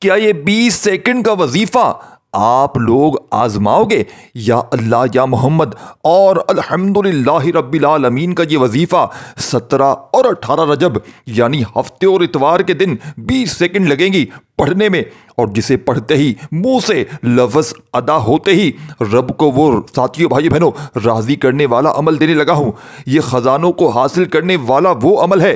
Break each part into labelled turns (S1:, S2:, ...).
S1: کیا یہ 20 سیکنڈ کا وظیفہ آپ لوگ آزماؤ گے؟ یا اللہ یا محمد اور الحمدللہ رب العالمین کا یہ وظیفہ 17 اور 18 رجب یعنی ہفتے اور اتوار کے دن 20 سیکنڈ لگیں گی پڑھنے میں، اور جسے پڑھتے ہی منہ سے لفظ ادا ہوتے ہی رب کو وہ ساتھیوں بھائی بہنوں راضی کرنے والا عمل دینے لگا ہوں۔ یہ خزانوں کو حاصل کرنے والا وہ عمل ہے۔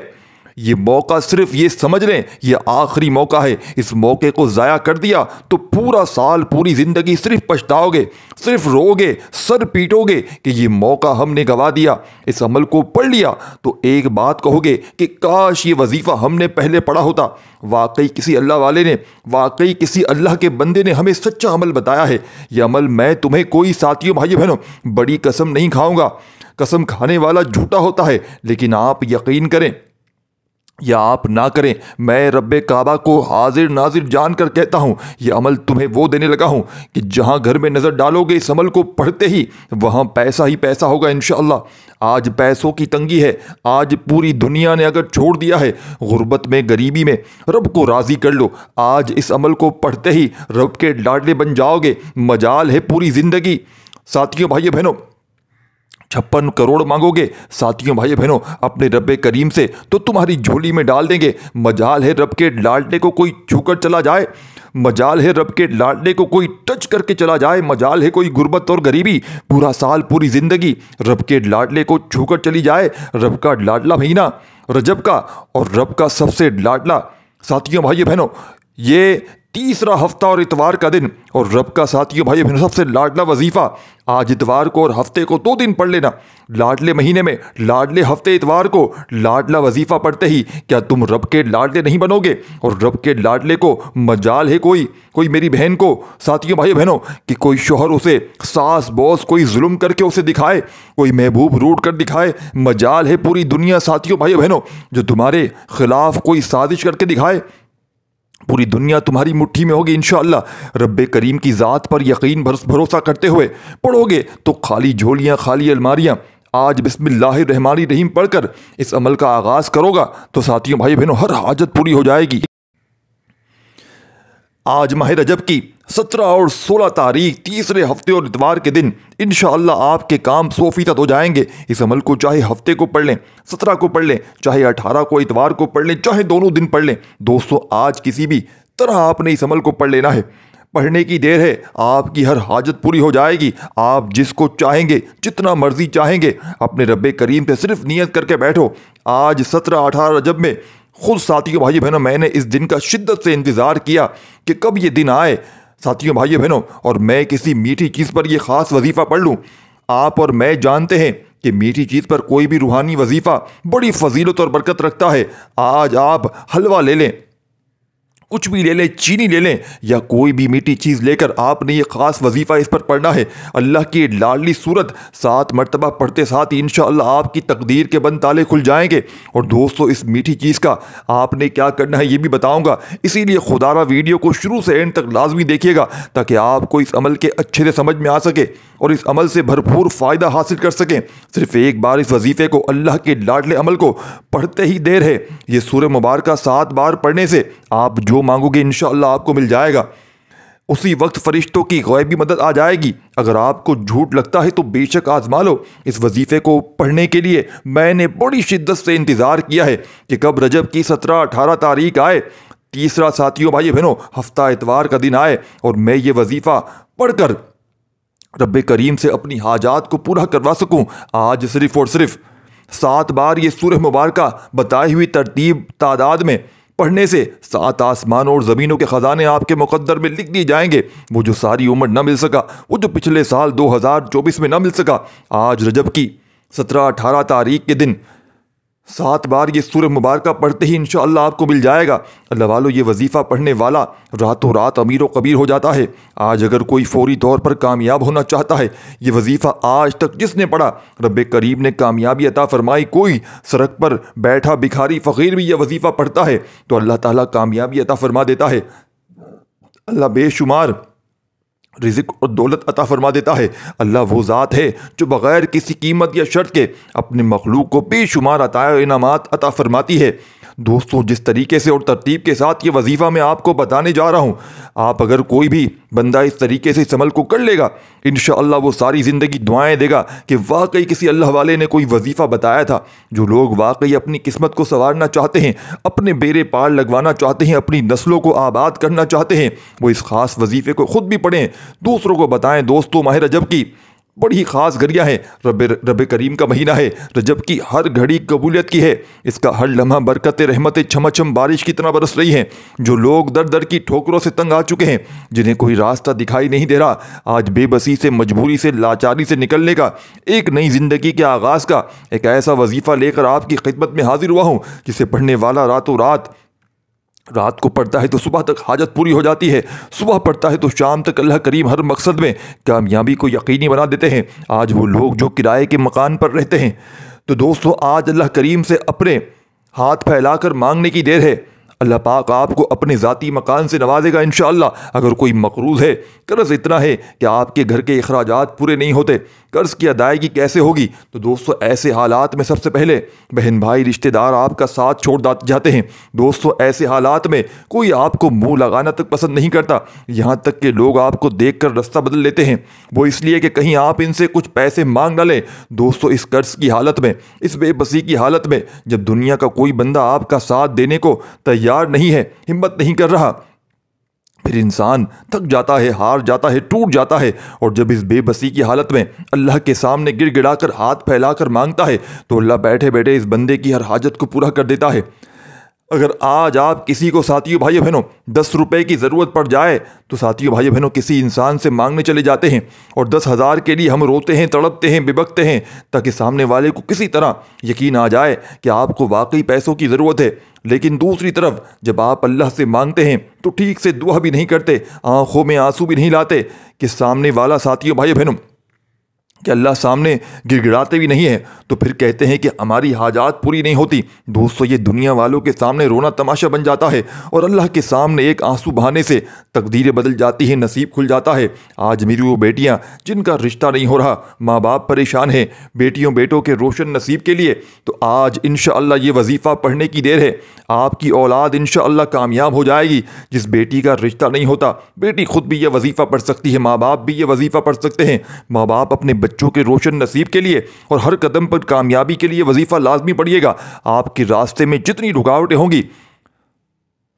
S1: یہ موقع صرف یہ سمجھ لیں یہ آخری موقع ہے، اس موقع کو ضائع کر دیا تو پورا سال پوری زندگی صرف پچھتاؤ گے، صرف رو گے، سر پیٹو گے کہ یہ موقع ہم نے گوا دیا۔ اس عمل کو پڑھ لیا تو ایک بات کہو گے کہ کاش یہ وظیفہ ہم نے پہلے پڑھا ہوتا۔ واقعی کسی اللہ والے نے، واقعی کسی اللہ کے بندے نے ہمیں سچا عمل بتایا ہے۔ یہ عمل میں تمہیں کوئی ساتھیوں بھائی بہنوں بڑی قسم نہیں کھاؤں گا، قسم کھانے والا جھوٹا ہوتا ہے، لیکن آپ یقین کریں یا آپ نہ کریں، میں رب کعبہ کو حاضر ناظر جان کر کہتا ہوں یہ عمل تمہیں وہ دینے لگا ہوں کہ جہاں گھر میں نظر ڈالو گے اس عمل کو پڑھتے ہی وہاں پیسہ ہی پیسہ ہوگا انشاءاللہ۔ آج پیسوں کی تنگی ہے، آج پوری دنیا نے اگر چھوڑ دیا ہے، غربت میں غریبی میں، رب کو راضی کر لو۔ آج اس عمل کو پڑھتے ہی رب کے لاڈلے بن جاؤ گے، مجال ہے پوری زندگی۔ ساتھیوں بھائی بہنوں 56 کروڑ مانگو گے ساتھیوں بھائی بہنوں اپنے رب کریم سے تو تمہاری جھولی میں ڈال دیں گے۔ مجال ہے رب کے لاڈلے کو کوئی چھو کر چلا جائے، مجال ہے رب کے لاڈلے کو کوئی ٹچ کر کے چلا جائے، مجال ہے کوئی غربت اور غریبی پورا سال پوری زندگی رب کے لاڈلے کو چھو کر چلی جائے۔ رب کا لاڈلا مہینہ رجب کا، اور رب کا سب سے لاڈلا ساتھیوں بھائی بہنوں یہ تیسرا ہفتہ اور اتوار کا دن، اور رب کا ساتھیوں بھائی بہنوں سب سے لاڈلا وظیفہ آج اتوار کو اور ہفتے کو 2 دن پڑھ لینا۔ لاڈلے مہینے میں لاڈلے ہفتے اتوار کو لاڈلا وظیفہ پڑھتے ہی کیا تم رب کے لاڈلے نہیں بنو گے؟ اور رب کے لاڈلے کو مجال ہے کوئی میری بہن کو ساتھیوں بھائی بہنوں کہ کوئی شوہر اسے ساس بوس کوئی ظلم کر کے اسے دکھائے، کوئی محبوب روٹ کر دکھائے، مجال ہے پوری دنیا ساتھیوں بھائی بہنوں جو تمہارے خلاف کوئی سازش کر کے دکھائے، پوری دنیا تمہاری مٹھی میں ہوگی انشاءاللہ۔ رب کریم کی ذات پر یقین بھروسہ کرتے ہوئے پڑھو گے تو خالی جھولیاں خالی الماریاں۔ آج بسم اللہ الرحمن الرحیم پڑھ کر اس عمل کا آغاز کرو گا تو ساتھیوں بھائی بہنوں ہر حاجت پوری ہو جائے گی۔ آج ماہ رجب کی 17 اور 16 تاریخ تیسرے ہفتے اور اتوار کے دن انشاءاللہ آپ کے کام 100% ہو جائیں گے۔ اس عمل کو چاہے ہفتے کو پڑھ لیں، 17 کو پڑھ لیں، چاہے 18 کو اتوار کو پڑھ لیں، چاہے دونوں دن پڑھ لیں۔ دوستو آج کسی بھی طرح آپ نے اس عمل کو پڑھ لینا ہے، پڑھنے کی دیر ہے، آپ کی ہر حاجت پوری ہو جائے گی۔ آپ جس کو چاہیں گے جتنا مرضی چاہیں گے اپنے رب کریم سے صرف نیت کر کے بیٹھو۔ آج 17-18 رجب میں خود ساتھیوں بھائی بہنوں میں نے اس دن کا شدت سے انتظار کیا کہ کب یہ دن آئے ساتھیوں بھائی بہنوں، اور میں کسی میٹھی چیز پر یہ خاص وظیفہ پڑھ لوں۔ آپ اور میں جانتے ہیں کہ میٹھی چیز پر کوئی بھی روحانی وظیفہ بڑی فضیلت اور برکت رکھتا ہے۔ آج آپ حلوہ لے لیں، کچھ بھی لے لیں، چینی لے لیں یا کوئی بھی میٹھی چیز لے کر آپ نے یہ خاص وظیفہ اس پر پڑھنا ہے۔ اللہ کی لاڈلی صورت 7 مرتبہ پڑھتے ساتھ ہی انشاءاللہ آپ کی تقدیر کے بند تالے کھل جائیں گے۔ اور دوستو اس میٹھی چیز کا آپ نے کیا کرنا ہے یہ بھی بتاؤں گا، اسی لیے خدا را ویڈیو کو شروع سے اینڈ تک لازمی دیکھیے گا تاکہ آپ کو اس عمل کے اچھے سے سمجھ میں آ سکے اور اس عمل سے بھرپور فائدہ حاصل کر سکیں۔ صرف ایک بار اس وظیفے کو اللہ کے لاڈلے عمل کو پڑھتے ہی دیر ہے۔ یہ سورہ مبارکہ 7 بار پڑھنے سے آپ جو مانگو گے انشاءاللہ آپ کو مل جائے گا۔ اسی وقت فرشتوں کی غیبی مدد آ جائے گی۔ اگر آپ کو جھوٹ لگتا ہے تو بے شک آزما لو۔ اس وظیفے کو پڑھنے کے لیے میں نے بڑی شدت سے انتظار کیا ہے کہ کب رجب کی 17-18 تاریخ آئے، تیسرا ساتھیوں بھائی بہنوں ہفتہ اتوار کا دن آئے اور میں یہ وظیفہ پڑھ کر رب کریم سے اپنی حاجات کو پورا کروا سکوں۔ آج صرف اور صرف 7 بار یہ سورہ مبارکہ بتائی ہوئی ترتیب تعداد میں پڑھنے سے 7 آسمانوں اور زمینوں کے خزانے آپ کے مقدر میں لکھ دیے جائیں گے۔ وہ جو ساری عمر نہ مل سکا، وہ جو پچھلے سال 2024 میں نہ مل سکا، آج رجب کی 17-18 تاریخ کے دن 7 بار یہ سورہ مبارکہ پڑھتے ہی انشاءاللہ آپ کو مل جائے گا۔ اللہ والو یہ وظیفہ پڑھنے والا راتوں رات امیر و کبیر ہو جاتا ہے۔ آج اگر کوئی فوری طور پر کامیاب ہونا چاہتا ہے، یہ وظیفہ آج تک جس نے پڑھا رب کریم نے کامیابی عطا فرمائی۔ کوئی سڑک پر بیٹھا بھکاری فقیر بھی یہ وظیفہ پڑھتا ہے تو اللہ تعالیٰ کامیابی عطا فرما دیتا ہے۔ اللہ بے شمار رزق اور دولت عطا فرما دیتا ہے۔ اللہ وہ ذات ہے جو بغیر کسی قیمت یا شرط کے اپنے مخلوق کو بے شمار عطا و انعامات عطا فرماتی ہے۔ دوستوں جس طریقے سے اور ترتیب کے ساتھ یہ وظیفہ میں آپ کو بتانے جا رہا ہوں، آپ اگر کوئی بھی بندہ اس طریقے سے اس عمل کو کر لے گا، انشاءاللہ وہ ساری زندگی دعائیں دے گا کہ واقعی کسی اللہ والے نے کوئی وظیفہ بتایا تھا۔ جو لوگ واقعی اپنی قسمت کو سنوارنا چاہتے ہیں، اپنے بیڑے پار لگوانا چاہتے ہیں، اپنی نسلوں کو آباد کرنا چاہتے ہیں، وہ اس خاص وظیفے کو خود بھی پڑھیں، دوسروں کو بتائیں۔ دوستوں ماہ رجب کی بڑی خاص گھڑیاں ہیں، رب کریم کا مہینہ ہے، رجب کی ہر گھڑی قبولیت کی ہے، اس کا ہر لمحہ برکت رحمت چھم بارش کی طرح برس رہی ہیں۔ جو لوگ در در کی ٹھوکروں سے تنگ آ چکے ہیں، جنہیں کوئی راستہ دکھائی نہیں دے رہا، آج بے بسی سے، مجبوری سے، لاچاری سے نکلنے کا، ایک نئی زندگی کے آغاز کا ایک ایسا وظیفہ لے کر آپ کی خدمت میں حاضر ہوا ہوں، جسے پڑھنے والا رات کو پڑھتا ہے تو صبح تک حاجت پوری ہو جاتی ہے، صبح پڑھتا ہے تو شام تک اللہ کریم ہر مقصد میں کامیابی کو یقینی بنا دیتے ہیں۔ آج وہ لوگ جو کرائے کے مکان پر رہتے ہیں، تو دوستو آج اللہ کریم سے اپنے ہاتھ پھیلا کر مانگنے کی دیر ہے۔ اللہ پاک آپ کو اپنے ذاتی مکان سے نوازے گا انشاءاللہ۔ اگر کوئی مقروض ہے، قرض اتنا ہے کہ آپ کے گھر کے اخراجات پورے نہیں ہوتے، قرض کی ادائیگی کیسے ہوگی؟ تو دوستو ایسے حالات میں سب سے پہلے بہن بھائی رشتہ دار آپ کا ساتھ چھوڑ جاتے ہیں۔ دوستو ایسے حالات میں کوئی آپ کو منہ لگانا تک پسند نہیں کرتا، یہاں تک کہ لوگ آپ کو دیکھ کر رستہ بدل لیتے ہیں، وہ اس لیے کہ کہیں آپ ان سے کچھ پیسے مانگ نہ لیں۔ دوستو اس قرض کی حالت میں، اس بے بسی کی حالت میں، جب دنیا کا کوئی بندہ آپ کا ساتھ دینے کو تیار نہیں ہے، ہمت نہیں کر رہا، پھر انسان تھک جاتا ہے، ہار جاتا ہے، ٹوٹ جاتا ہے، اور جب اس بے بسی کی حالت میں اللہ کے سامنے گڑ گڑا کر ہاتھ پھیلا کر مانگتا ہے تو اللہ بیٹھے بیٹھے اس بندے کی ہر حاجت کو پورا کر دیتا ہے۔ اگر آج آپ کسی کو ساتھیوں بھائیو بہنوں 10 روپے کی ضرورت پڑ جائے تو ساتھیوں بھائیو بہنوں کسی انسان سے مانگنے چلے جاتے ہیں، اور 10,000 کے لیے ہم روتے ہیں، تڑپتے ہیں، ببکتے ہیں، تاکہ سامنے والے کو کسی طرح یقین آ جائے کہ آپ کو واقعی پیسوں کی ضرورت ہے۔ لیکن دوسری طرف جب آپ اللہ سے مانگتے ہیں تو ٹھیک سے دعا بھی نہیں کرتے، آنکھوں میں آنسو بھی نہیں لاتے کہ سامنے والا ساتھیوں بھائیو بہنوں کہ اللہ سامنے گڑ گڑاتے بھی نہیں ہیں، تو پھر کہتے ہیں کہ ہماری حاجات پوری نہیں ہوتی۔ دوستو یہ دنیا والوں کے سامنے رونا تماشا بن جاتا ہے، اور اللہ کے سامنے ایک آنسو بہانے سے تقدیریں بدل جاتی ہیں، نصیب کھل جاتا ہے۔ آج میری وہ بیٹیاں جن کا رشتہ نہیں ہو رہا، ماں باپ پریشان ہیں بیٹیوں بیٹوں کے روشن نصیب کے لیے، تو آج انشاءاللہ یہ وظیفہ پڑھنے کی دیر ہے۔ آپ کی اولاد انشاءاللہ کامیاب ہو جائے گی۔ جس بیٹی کا رشتہ نہیں ہوتا، بیٹی خود بھی یہ وظیفہ پڑھ سکتی ہے، ماں باپ بھی یہ وظیفہ پڑھ سکتے ہیں۔ ماں باپ اپنے بچوں کے روشن نصیب کے لیے اور ہر قدم پر کامیابی کے لیے وظیفہ لازمی پڑھیے گا۔ آپ کے راستے میں جتنی رکاوٹیں ہوں گی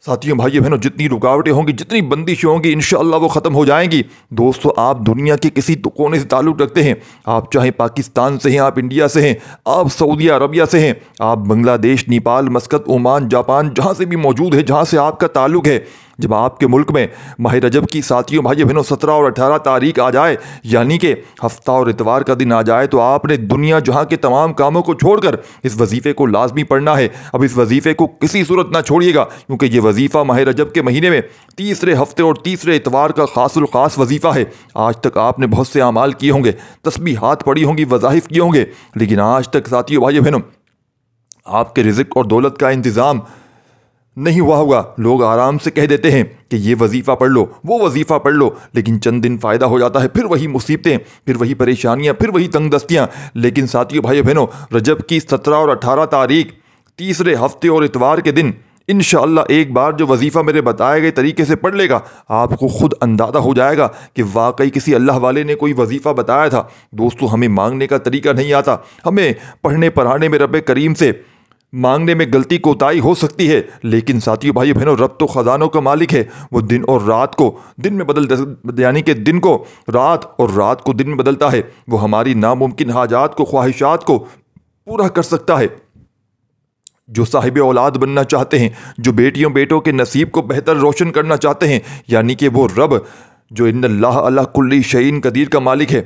S1: ساتھیوں بھائیو بہنوں، جتنی رکاوٹیں ہوں گی، جتنی بندشیں ہوں گی، انشاءاللہ وہ ختم ہو جائیں گی۔ دوستو آپ دنیا کے کسی کونے سے تعلق رکھتے ہیں، آپ چاہے پاکستان سے ہیں، آپ انڈیا سے ہیں، آپ سعودی عربیہ سے ہیں، آپ بنگلہ دیش، نیپال، مسقط، عمان، جاپان، جہاں سے بھی موجود ہے، جہاں سے آپ کا تعلق ہے، جب آپ کے ملک میں ماہ رجب کی ساتھیوں بھائیو بہنوں 17 اور 18 تاریخ آ جائے، یعنی کہ ہفتہ اور اتوار کا دن آ جائے، تو آپ نے دنیا جہاں کے تمام کاموں کو چھوڑ کر اس وظیفے کو لازمی پڑھنا ہے۔ اب اس وظیفے کو کسی صورت نہ چھوڑیے گا، کیونکہ یہ وظیفہ ماہ رجب کے مہینے میں تیسرے ہفتے اور تیسرے اتوار کا خاص الخاص وظیفہ ہے۔ آج تک آپ نے بہت سے اعمال کیے ہوں گے، تسبیحات پڑھی ہوں گی، وظائف کیے ہوں گے، لیکن آج تک ساتھیوں بھائیو بہنوں آپ کے رزق اور دولت کا انتظام نہیں ہوا ہوگا۔ لوگ آرام سے کہہ دیتے ہیں کہ یہ وظیفہ پڑھ لو، وہ وظیفہ پڑھ لو، لیکن چند دن فائدہ ہو جاتا ہے، پھر وہی مصیبتیں، پھر وہی پریشانیاں، پھر وہی تنگ دستیاں۔ لیکن ساتھیوں بھائیو بہنوں رجب کی 17 اور 18 تاریخ تیسرے ہفتے اور اتوار کے دن انشاءاللہ ایک بار جو وظیفہ میرے بتائے گئے طریقے سے پڑھ لے گا، آپ کو خود اندازہ ہو جائے گا کہ واقعی کسی اللہ والے نے کوئی وظیفہ بتایا تھا۔ دوستو ہمیں مانگنے کا طریقہ نہیں آتا، ہمیں پڑھنے پڑھانے میں رب کریم سے مانگنے میں غلطی کوتاہی ہو سکتی ہے، لیکن ساتھیوں بھائیو بہنوں رب تو خزانوں کا مالک ہے، وہ دن اور رات کو دن میں یعنی کہ دن کو رات اور رات کو دن میں بدلتا ہے۔ وہ ہماری ناممکن حاجات کو، خواہشات کو پورا کر سکتا ہے۔ جو صاحب اولاد بننا چاہتے ہیں، جو بیٹیوں بیٹوں کے نصیب کو بہتر روشن کرنا چاہتے ہیں، یعنی کہ وہ رب جو ان اللہ علی کل شیء قدیر کا مالک ہے،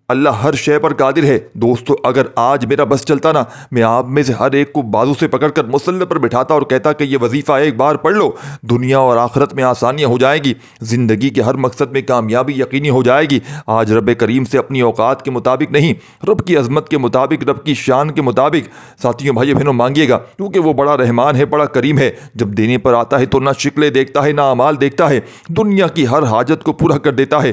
S1: اللہ ہر شے پر قادر ہے۔ دوستو اگر آج میرا بس چلتا نا، میں آپ میں سے ہر ایک کو بازو سے پکڑ کر مسلح پر بٹھاتا اور کہتا کہ یہ وظیفہ ایک بار پڑھ لو، دنیا اور آخرت میں آسانیاں ہو جائیں گی، زندگی کے ہر مقصد میں کامیابی یقینی ہو جائے گی۔ آج رب کریم سے اپنی اوقات کے مطابق نہیں، رب کی عظمت کے مطابق، رب کی شان کے مطابق ساتھیوں بھائیو بہنوں مانگیے گا، کیونکہ وہ بڑا رحمان ہے، بڑا کریم ہے۔ جب دینے پر آتا ہے تو نہ شکلیں دیکھتا ہے، نہ اعمال دیکھتا ہے، دنیا کی ہر حاجت کو پورا کر دیتا ہے۔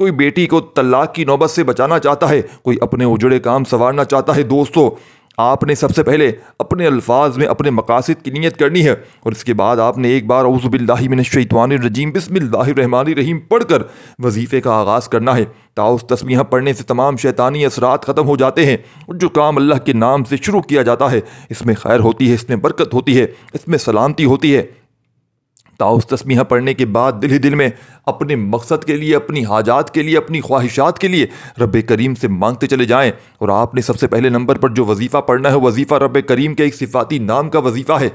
S1: کوئی بیٹی کو طلاق کی نوبت سے بچانا چاہتا ہے، کوئی اپنے اجڑے کام سنوارنا چاہتا ہے، دوستو آپ نے سب سے پہلے اپنے الفاظ میں اپنے مقاصد کی نیت کرنی ہے، اور اس کے بعد آپ نے ایک بار اعوذ باللہ من الشیطان الرجیم بسم اللہ الرحمن الرحیم پڑھ کر وظیفے کا آغاز کرنا ہے۔ تعوذ تسمیہ پڑھنے سے تمام شیطانی اثرات ختم ہو جاتے ہیں، اور جو کام اللہ کے نام سے شروع کیا جاتا ہے اس میں خیر ہوتی ہے، اس میں برکت ہوتی ہے، اس میں سلامتی ہوتی ہے۔ تعوذ تسمیہ پڑھنے کے بعد دل ہی دل میں اپنے مقصد کے لیے، اپنی حاجات کے لیے، اپنی خواہشات کے لیے رب کریم سے مانگتے چلے جائیں۔ اور آپ نے سب سے پہلے نمبر پر جو وظیفہ پڑھنا ہے، وظیفہ رب کریم کے ایک صفاتی نام کا وظیفہ ہے۔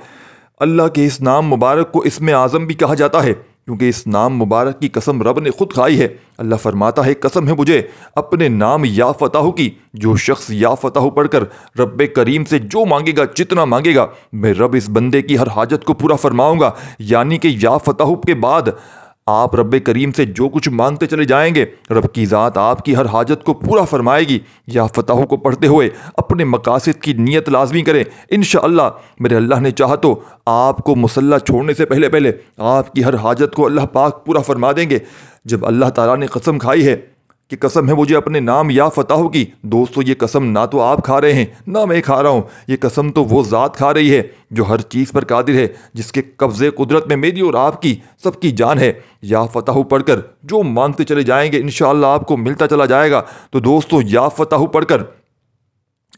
S1: اللہ کے اس نام مبارک کو اسم اعظم بھی کہا جاتا ہے، کیونکہ اس نام مبارک کی قسم رب نے خود کھائی ہے۔ اللہ فرماتا ہے قسم ہے مجھے اپنے نام یا فتح کی، جو شخص یا فتح پڑھ کر رب کریم سے جو مانگے گا، جتنا مانگے گا، میں رب اس بندے کی ہر حاجت کو پورا فرماؤں گا۔ یعنی کہ یا فتح کے بعد آپ رب کریم سے جو کچھ مانگتے چلے جائیں گے، رب کی ذات آپ کی ہر حاجت کو پورا فرمائے گی۔ یا فتح کو پڑھتے ہوئے اپنے مقاصد کی نیت لازمی کریں، انشاءاللہ میرے اللہ نے چاہا تو آپ کو مصلی چھوڑنے سے پہلے پہلے آپ کی ہر حاجت کو اللہ پاک پورا فرما دیں گے۔ جب اللہ تعالیٰ نے قسم کھائی ہے کہ قسم ہے مجھے اپنے نام یا فتح کی، دوستو یہ قسم نہ تو آپ کھا رہے ہیں نہ میں کھا رہا ہوں، یہ قسم تو وہ ذات کھا رہی ہے جو ہر چیز پر قادر ہے، جس کے قبضے قدرت میں میری اور آپ کی سب کی جان ہے۔ یا فتح پڑھ کر جو مانگتے چلے جائیں گے انشاءاللہ آپ کو ملتا چلا جائے گا۔ تو دوستو یا فتح پڑھ کر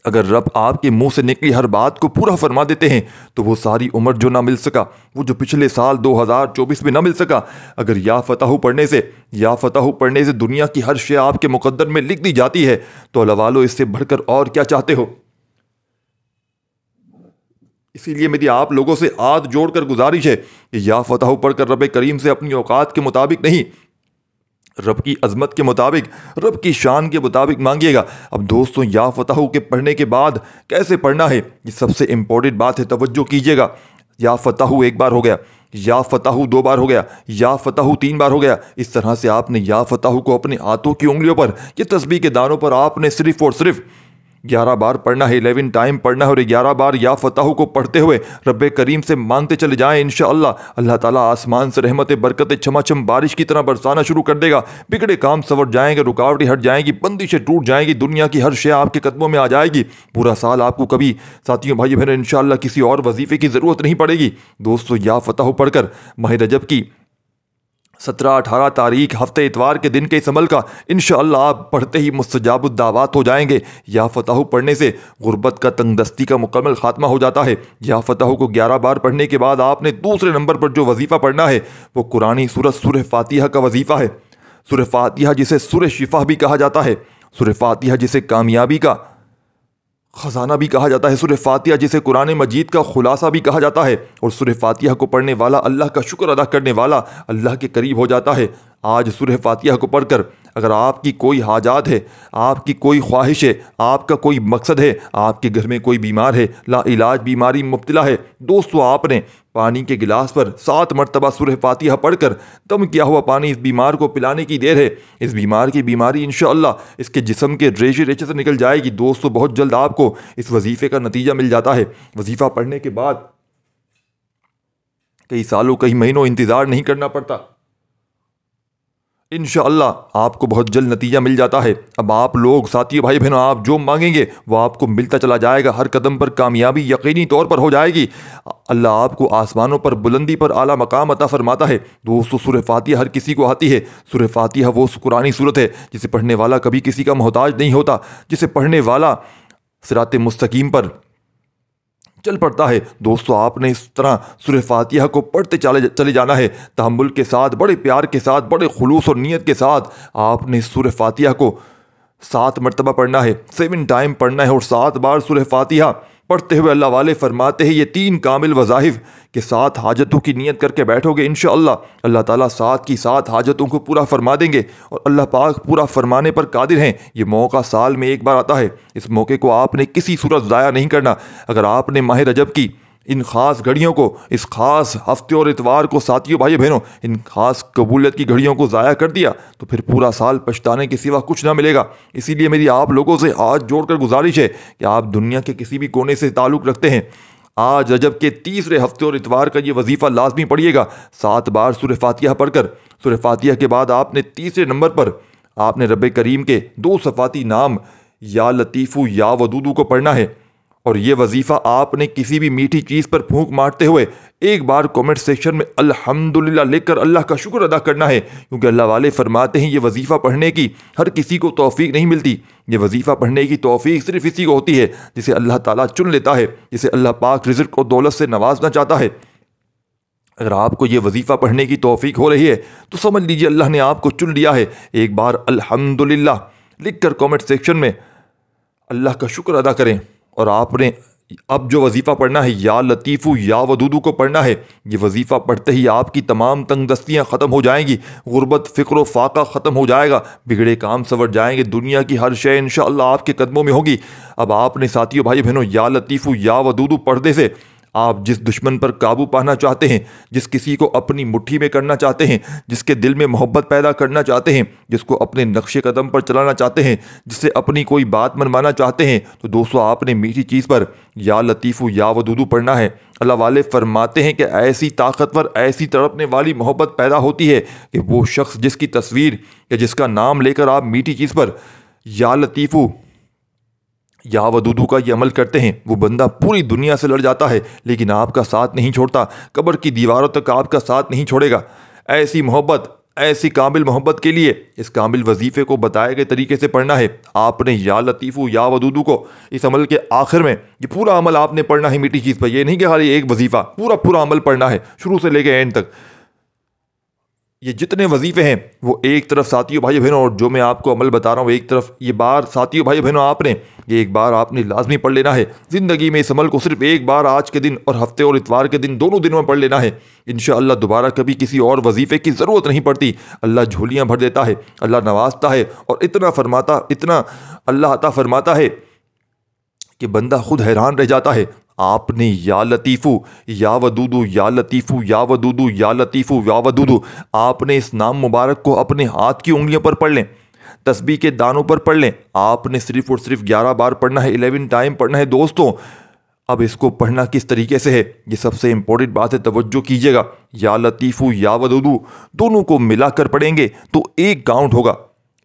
S1: اگر رب آپ کے منہ سے نکلی ہر بات کو پورا فرما دیتے ہیں تو وہ ساری عمر جو نہ مل سکا، وہ جو پچھلے سال 2024 میں نہ مل سکا، اگر یا فتح پڑھنے سے دنیا کی ہر شے آپ کے مقدر میں لکھ دی جاتی ہے، تو اللہ والو اس سے بڑھ کر اور کیا چاہتے ہو؟ اسی لیے میری آپ لوگوں سے ہاتھ جوڑ کر گزارش ہے کہ یا فتح پڑھ کر رب کریم سے اپنی اوقات کے مطابق نہیں، رب کی عظمت کے مطابق، رب کی شان کے مطابق مانگیے گا۔ اب دوستوں یا فتح کے پڑھنے کے بعد کیسے پڑھنا ہے، یہ سب سے امپورٹنٹ بات ہے، توجہ کیجیے گا۔ یا فتح ایک بار ہو گیا، یا فتح 2 بار ہو گیا، یا فتح 3 بار ہو گیا، اس طرح سے آپ نے یا فتح کو اپنے ہاتھوں کی انگلیوں پر، یہ تسبیح کے دانوں پر آپ نے صرف اور صرف 11 بار پڑھنا ہے، 11 ٹائم پڑھنا ہے، اور 11 بار یا فتح کو پڑھتے ہوئے رب کریم سے مانگتے چلے جائیں۔ انشاءاللہ اللہ تعالیٰ آسمان سے رحمت برکت چھما چھم بارش کی طرح برسانا شروع کر دے گا، بگڑے کام سنور جائیں گے، رکاوٹیں ہٹ جائیں گی، بندشیں ٹوٹ جائیں گی، دنیا کی ہر شے آپ کے قدموں میں آ جائے گی۔ پورا سال آپ کو کبھی ساتھیوں بھائی بہنوں انشاءاللہ کسی اور وظیفے کی ضرورت نہیں پڑے گی۔ دوستو یا فتح پڑھ کر ماہ رجب کی 17-18 تاریخ ہفتے اتوار کے دن کے اس عمل کا انشاءاللہ آپ پڑھتے ہی مستجاب الدعوات ہو جائیں گے۔ یا فتح پڑھنے سے غربت کا تنگ دستی کا مکمل خاتمہ ہو جاتا ہے۔ یا فتح کو 11 بار پڑھنے کے بعد آپ نے دوسرے نمبر پر جو وظیفہ پڑھنا ہے وہ قرآنی سورت سورہ فاتحہ کا وظیفہ ہے۔ سورہ فاتحہ جسے سورہ شفا بھی کہا جاتا ہے، سورہ فاتحہ جسے کامیابی کا خزانہ بھی کہا جاتا ہے، سورہ فاتحہ جسے قرآن مجید کا خلاصہ بھی کہا جاتا ہے، اور سورہ فاتحہ کو پڑھنے والا اللہ کا شکر ادا کرنے والا اللہ کے قریب ہو جاتا ہے۔ آج سورہ فاتحہ کو پڑھ کر اگر آپ کی کوئی حاجات ہے، آپ کی کوئی خواہش ہے، آپ کا کوئی مقصد ہے، آپ کے گھر میں کوئی بیمار ہے، لا علاج بیماری مبتلا ہے، دوستو آپ نے پانی کے گلاس پر 7 مرتبہ سورہ فاتحہ پڑھ کر دم کیا ہوا پانی اس بیمار کو پلانے کی دیر ہے۔ اس بیمار کی بیماری انشاءاللہ اس کے جسم کے ریشے ریشے سے نکل جائے گی۔ دوستو بہت جلد آپ کو اس وظیفے کا نتیجہ مل جاتا ہے۔ وظیفہ پڑھنے کے بعد کئی سالوں کئی مہینوں انتظار نہیں کرنا پڑتا، انشاءاللہ آپ کو بہت جلد نتیجہ مل جاتا ہے۔ اب آپ لوگ ساتھی بھائی بہنوں آپ جو مانگیں گے وہ آپ کو ملتا چلا جائے گا، ہر قدم پر کامیابی یقینی طور پر ہو جائے گی۔ اللہ آپ کو آسمانوں پر بلندی پر اعلیٰ مقام عطا فرماتا ہے۔ دوستو سورہ فاتحہ ہر کسی کو آتی ہے۔ سورہ فاتحہ وہ قرآنی سورت ہے جسے پڑھنے والا کبھی کسی کا محتاج نہیں ہوتا، جسے پڑھنے والا صراط مستقیم پر چل پڑتا ہے۔ دوستو آپ نے اس طرح سورہ فاتحہ کو پڑھتے چلے جانا ہے، تحمل کے ساتھ، بڑے پیار کے ساتھ، بڑے خلوص اور نیت کے ساتھ آپ نے سورہ فاتحہ کو 7 مرتبہ پڑھنا ہے، 7 ٹائم پڑھنا ہے، اور 7 بار سورہ فاتحہ پڑھتے ہوئے اللہ والے فرماتے ہیں یہ 3 کامل وظائف کے 7 حاجتوں کی نیت کر کے بیٹھو گے انشاءاللہ اللہ تعالیٰ 7 کی 7 حاجتوں کو پورا فرما دیں گے، اور اللہ پاک پورا فرمانے پر قادر ہیں۔ یہ موقع سال میں ایک بار آتا ہے، اس موقع کو آپ نے کسی صورت ضائع نہیں کرنا۔ اگر آپ نے ماہ رجب کی ان خاص گھڑیوں کو، اس خاص ہفتے اور اتوار کو ساتھیوں بھائی بہنوں، ان خاص قبولیت کی گھڑیوں کو ضائع کر دیا تو پھر پورا سال پچھتانے کے سوا کچھ نہ ملے گا۔ اسی لیے میری آپ لوگوں سے ہاتھ جوڑ کر گزارش ہے کہ آپ دنیا کے کسی بھی کونے سے تعلق رکھتے ہیں، آج رجب کے تیسرے ہفتے اور اتوار کا یہ وظیفہ لازمی پڑھیے گا، 7 بار سورہ فاتحہ پڑھ کر۔ سورہ فاتحہ کے بعد آپ نے تیسرے نمبر پر آپ نے رب کریم کے 2 صفاتی نام یا لطیفو یا ودودو کو پڑھنا ہے، اور یہ وظیفہ آپ نے کسی بھی میٹھی چیز پر پھونک مارتے ہوئے ایک بار کومنٹ سیکشن میں الحمدللہ لکھ کر اللہ کا شکر ادا کرنا ہے، کیونکہ اللہ والے فرماتے ہیں یہ وظیفہ پڑھنے کی ہر کسی کو توفیق نہیں ملتی۔ یہ وظیفہ پڑھنے کی توفیق صرف اسی کو ہوتی ہے جسے اللہ تعالیٰ چن لیتا ہے، جسے اللہ پاک رزق اور دولت سے نوازنا چاہتا ہے۔ اگر آپ کو یہ وظیفہ پڑھنے کی توفیق ہو رہی ہے تو سمجھ لیجئے اللہ نے آپ کو چن لیا ہے۔ ایک بار الحمدللہ لکھ کر کومنٹ سیکشن میں اللہ کا شکر ادا کریں، اور آپ نے اب جو وظیفہ پڑھنا ہے یا لطیفو یا ودودو کو پڑھنا ہے۔ یہ وظیفہ پڑھتے ہی آپ کی تمام تنگ دستیاں ختم ہو جائیں گی، غربت، فقر و فاقہ ختم ہو جائے گا، بگڑے کام سنور جائیں گے، دنیا کی ہر شے انشاءاللہ آپ کے قدموں میں ہوگی۔ اب آپ نے ساتھیو بھائی بہنوں یا لطیفو یا ودودو پڑھنے سے آپ جس دشمن پر قابو پانا چاہتے ہیں، جس کسی کو اپنی مٹھی میں کرنا چاہتے ہیں، جس کے دل میں محبت پیدا کرنا چاہتے ہیں، جس کو اپنے نقش قدم پر چلانا چاہتے ہیں، جس سے اپنی کوئی بات منوانا چاہتے ہیں، تو دوستو آپ نے میٹھی چیز پر یا لطیفو یا ودودو پڑھنا ہے۔ اللہ والے فرماتے ہیں کہ ایسی طاقتور، ایسی تڑپنے والی محبت پیدا ہوتی ہے کہ وہ شخص جس کی تصویر یا جس کا نام لے کر آپ میٹھی چیز پر یا لطیفو یا ودودو کا یہ عمل کرتے ہیں، وہ بندہ پوری دنیا سے لڑ جاتا ہے لیکن آپ کا ساتھ نہیں چھوڑتا، قبر کی دیواروں تک آپ کا ساتھ نہیں چھوڑے گا۔ ایسی محبت، ایسی کامل محبت کے لیے اس کامل وظیفے کو بتائے گئے طریقے سے پڑھنا ہے۔ آپ نے یا لطیفو یا ودودو کو اس عمل کے آخر میں یہ پورا عمل آپ نے پڑھنا ہے میٹھی چیز پر، یہ نہیں کہ خالی ایک وظیفہ، پورا عمل پڑھنا ہے شروع سے لے کے اینڈ تک۔ یہ جتنے وظیفے ہیں وہ ایک طرف ساتھیوں بھائی بہنوں، اور جو میں آپ کو عمل بتا رہا ہوں ایک طرف، یہ بار ساتھیوں بھائی بہنوں آپ نے یہ ایک بار آپ نے لازمی پڑھ لینا ہے زندگی میں۔ اس عمل کو صرف ایک بار آج کے دن اور ہفتے اور اتوار کے دن، دونوں دنوں میں پڑھ لینا ہے۔ انشاءاللہ دوبارہ کبھی کسی اور وظیفے کی ضرورت نہیں پڑتی۔ اللہ جھولیاں بھر دیتا ہے، اللہ نوازتا ہے، اور اتنا اللہ عطا فرماتا ہے کہ بندہ خود حیران رہ جاتا ہے۔ آپ نے یا لطیفو یا ودودو یا لطیفو یا ودودو یا لطیفو یا ودودو، آپ نے اس نام مبارک کو اپنے ہاتھ کی انگلیوں پر پڑھ لیں، تسبیح کے دانوں پر پڑھ لیں۔ آپ نے صرف اور صرف 11 بار پڑھنا ہے، 11 ٹائم پڑھنا ہے دوستوں۔ اب اس کو پڑھنا کس طریقے سے ہے، یہ سب سے امپورٹنٹ بات ہے، توجہ کیجیے گا۔ یا لطیفو یا ودودو دونوں کو ملا کر پڑھیں گے تو ایک کاؤنٹ ہوگا،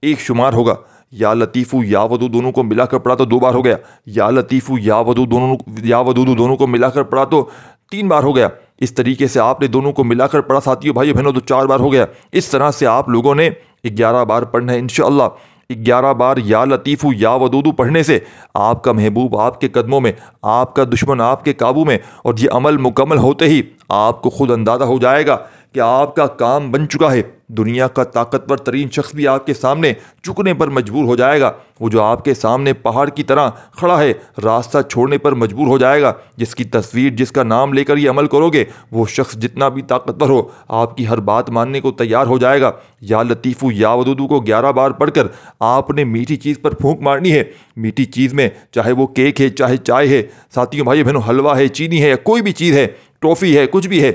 S1: ایک شمار ہوگا۔ یا لطیفو یا ودودو دونوں کو ملا کر پڑھا تو 2 بار ہو گیا، یا لطیفو یا ودودو دونوں کو ملا کر پڑھا تو 3 بار ہو گیا۔ اس طریقے سے آپ نے دونوں کو ملا کر پڑھا ساتھیوں بھائی بہنوں تو 4 بار ہو گیا۔ اس طرح سے آپ لوگوں نے 11 بار پڑھنا ہے انشاءاللہ۔ 11 بار یا لطیفو یا ودودو پڑھنے سے آپ کا محبوب آپ کے قدموں میں، آپ کا دشمن آپ کے قابو میں، اور یہ عمل مکمل ہوتے ہی آپ کو خود اندازہ ہو جائے گا کہ آپ کا کام بن چکا ہے۔ دنیا کا طاقتور ترین شخص بھی آپ کے سامنے جھکنے پر مجبور ہو جائے گا۔ وہ جو آپ کے سامنے پہاڑ کی طرح کھڑا ہے راستہ چھوڑنے پر مجبور ہو جائے گا۔ جس کی تصویر، جس کا نام لے کر یہ عمل کرو گے، وہ شخص جتنا بھی طاقتور ہو آپ کی ہر بات ماننے کو تیار ہو جائے گا۔ یا لطیفو یا ودودو کو 11 بار پڑھ کر آپ نے میٹھی چیز پر پھونک مارنی ہے۔ میٹھی چیز میں چاہے وہ کیک ہے، چاہے چائے ہے، ساتھیوں بھائی بہنوں حلوہ ہے، چینی ہے، یا کوئی بھی چیز ہے، ٹافی ہے، کچھ بھی ہے،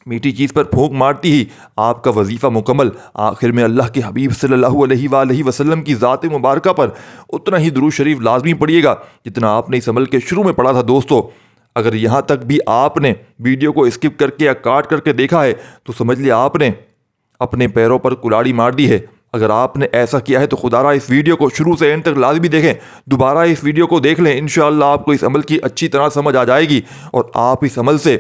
S1: میٹھی چیز پر پھونک مارتی ہی آپ کا وظیفہ مکمل۔ آخر میں اللہ کے حبیب صلی اللہ علیہ وآلہ وسلم کی ذات مبارکہ پر اتنا ہی درود شریف لازمی پڑھیے گا جتنا آپ نے اس عمل کے شروع میں پڑھا تھا دوستو۔ اگر یہاں تک بھی آپ نے ویڈیو کو اسکپ کر کے یا کاٹ کر کے دیکھا ہے تو سمجھ لیا آپ نے اپنے پیروں پر کلاڑی مار دی ہے۔ اگر آپ نے ایسا کیا ہے تو خدا را اس ویڈیو کو شروع سے اینڈ تک لازمی دیکھیں، دوبارہ اس ویڈیو کو دیکھ لیں، انشاءاللہ آپ کو اس عمل کی اچھی طرح سمجھ آ جائے گی اور آپ اس عمل سے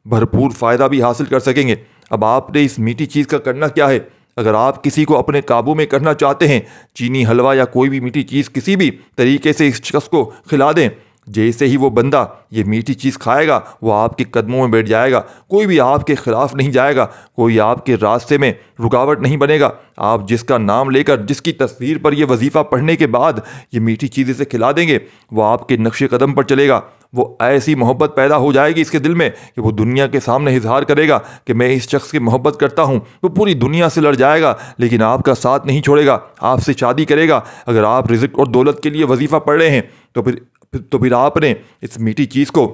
S1: بھرپور فائدہ بھی حاصل کر سکیں گے۔ اب آپ نے اس میٹھی چیز کا کرنا کیا ہے؟ اگر آپ کسی کو اپنے قابو میں کرنا چاہتے ہیں، چینی، حلوہ یا کوئی بھی میٹھی چیز کسی بھی طریقے سے اس شخص کو کھلا دیں، جیسے ہی وہ بندہ یہ میٹھی چیز کھائے گا وہ آپ کے قدموں میں بیٹھ جائے گا، کوئی بھی آپ کے خلاف نہیں جائے گا، کوئی آپ کے راستے میں رکاوٹ نہیں بنے گا۔ آپ جس کا نام لے کر، جس کی تصویر پر یہ وظیفہ پڑھنے کے بعد یہ میٹھی چیزیں سے کھلا دیں گے، وہ آپ کے نقش قدم پر چلے گا۔ وہ ایسی محبت پیدا ہو جائے گی اس کے دل میں کہ وہ دنیا کے سامنے اظہار کرے گا کہ میں اس شخص کی محبت کرتا ہوں۔ وہ پوری دنیا سے لڑ جائے گا لیکن آپ کا ساتھ نہیں چھوڑے گا، آپ سے شادی کرے گا۔ اگر آپ رزق اور دولت کے لیے وظیفہ پڑھ رہے ہیں تو پھر آپ نے اس میٹھی چیز کو،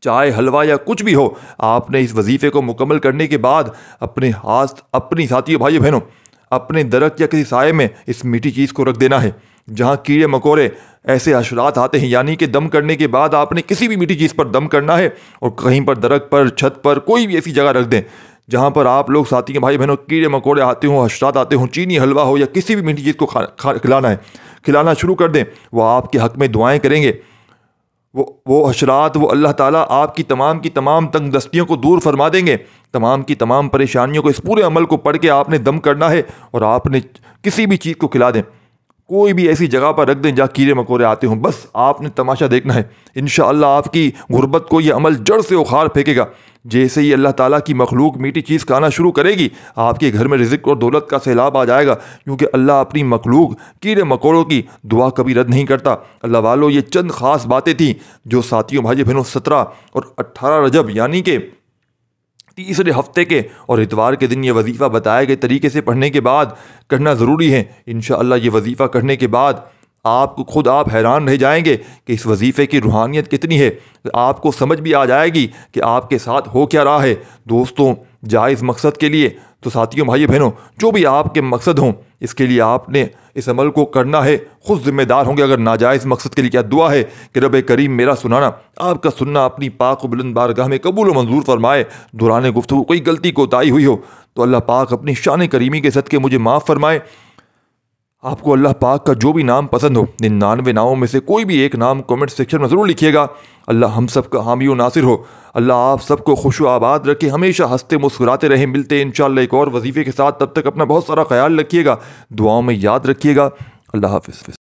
S1: چائے، حلوہ یا کچھ بھی ہو، آپ نے اس وظیفے کو مکمل کرنے کے بعد اپنے ہاتھ، اپنی ساتھی بھائی بہنوں، اپنے درخت یا کسی سائے میں اس میٹھی چیز کو رکھ دینا ہے جہاں کیڑے مکوڑے، ایسے حشرات آتے ہیں، یعنی کہ دم کرنے کے بعد آپ نے کسی بھی میٹھی چیز پر دم کرنا ہے اور کہیں پر درخت پر، چھت پر، کوئی بھی ایسی جگہ رکھ دیں جہاں پر آپ لوگ ساتھی کے بھائی بہنوں کیڑے مکوڑے آتے ہوں، حشرات آتے ہوں، چینی حلوہ ہو یا کسی بھی میٹھی چیز کو کھلانا شروع کر دیں، وہ آپ کے حق میں دعائیں کریں گے۔ وہ حشرات، وہ اللہ تعالیٰ آپ کی تمام تنگ دستیوں کو دور فرما دیں گے، تمام پریشانیوں کو۔ اس پورے عمل کو پڑھ کے آپ نے دم کرنا ہے اور آپ نے کسی بھی چیز کو کھلا دیں، کوئی بھی ایسی جگہ پر رکھ دیں جہاں کیڑے مکوڑے آتے ہوں، بس آپ نے تماشا دیکھنا ہے۔ انشاءاللہ آپ کی غربت کو یہ عمل جڑ سے اکھاڑ پھینکے گا۔ جیسے ہی اللہ تعالیٰ کی مخلوق میٹھی چیز کھانا شروع کرے گی، آپ کے گھر میں رزق اور دولت کا سیلاب آ جائے گا، کیونکہ اللہ اپنی مخلوق کیڑے مکوڑوں کی دعا کبھی رد نہیں کرتا۔ اللہ والوں، یہ چند خاص باتیں تھیں جو ساتھیوں بھائی بہنوں 17 اور 18 رجب یعنی کہ تیسرے ہفتے کے اور اتوار کے دن یہ وظیفہ بتائے گئے طریقے سے پڑھنے کے بعد کرنا ضروری ہے۔ انشاءاللہ یہ وظیفہ کرنے کے بعد آپ حیران رہ جائیں گے کہ اس وظیفے کی روحانیت کتنی ہے۔ آپ کو سمجھ بھی آ جائے گی کہ آپ کے ساتھ ہو کیا رہا ہے۔ دوستوں، جائز مقصد کے لیے تو ساتھیوں بھائی بہنوں جو بھی آپ کے مقصد ہوں، اس کے لیے آپ نے اس عمل کو کرنا ہے، خود ذمہ دار ہوں گے۔ اگر ناجائز مقصد کے لیے کیا دعا ہے کہ رب کریم میرا سنانا، آپ کا سننا اپنی پاک و بلند بارگاہ میں قبول و منظور فرمائے۔ دوران گفتگو کوئی غلطی کوتاہی ہوئی ہو تو اللہ پاک اپنی شان کریمی کے صدقے مجھے معاف فرمائے۔ آپ کو اللہ پاک کا جو بھی نام پسند ہو، 99 ناموں میں سے کوئی بھی ایک نام کمنٹ سیکشن میں ضرور لکھیے گا۔ اللہ ہم سب کا حامی و ناصر ہو۔ اللہ آپ سب کو خوش و آباد رکھے، ہمیشہ ہنستے مسکراتے رہیں۔ ملتے ہیں انشاءاللہ ایک اور وظیفے کے ساتھ، تب تک اپنا بہت سارا خیال رکھیے گا، دعاؤں میں یاد رکھیے گا۔ اللہ حافظ۔